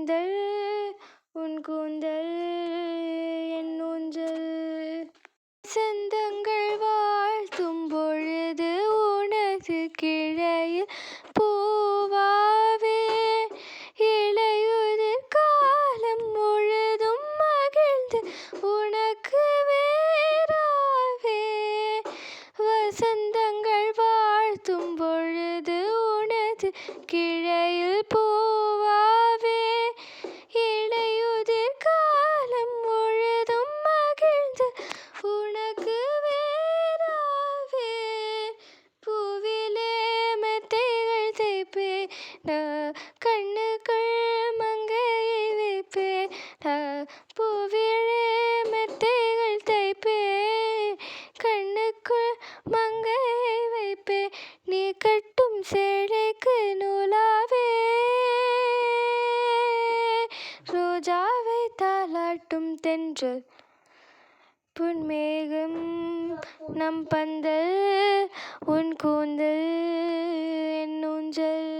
பந்தல் உன் கூந்தல் என் ஊஞ்சல். செந்தங்கள் வாழ்த்தும் பொழுது உனது கிளையில் பூவாவே, இளையுதிர் காலம் முழுதும் மகிழ்ந்து உனக்கு வேறாவே. வசந்தங்கள் வாழ்த்தும் பொழுது உனது கிளையில் பூவாவே, இளையுதிர் காலம் முழுதும் மகிழ்ந்து உனக்கு வேறாவே. பூவிலே மெத்தைகள் தைப்பே, கண்ணுக்குள் மங்கையை வைப்பே. பூவிலே மெத்தைகள் தைப்பே, கண்ணுக்குள் மங்கையை வைப்பே. நீ கட்டும் சேலைக்கு நூலாவே, ரோஜாவை தாலாட்டும் தென்றல் புன்மேகம் நம் பந்தல் உன் கூந்தல் என் ஊஞ்சல்.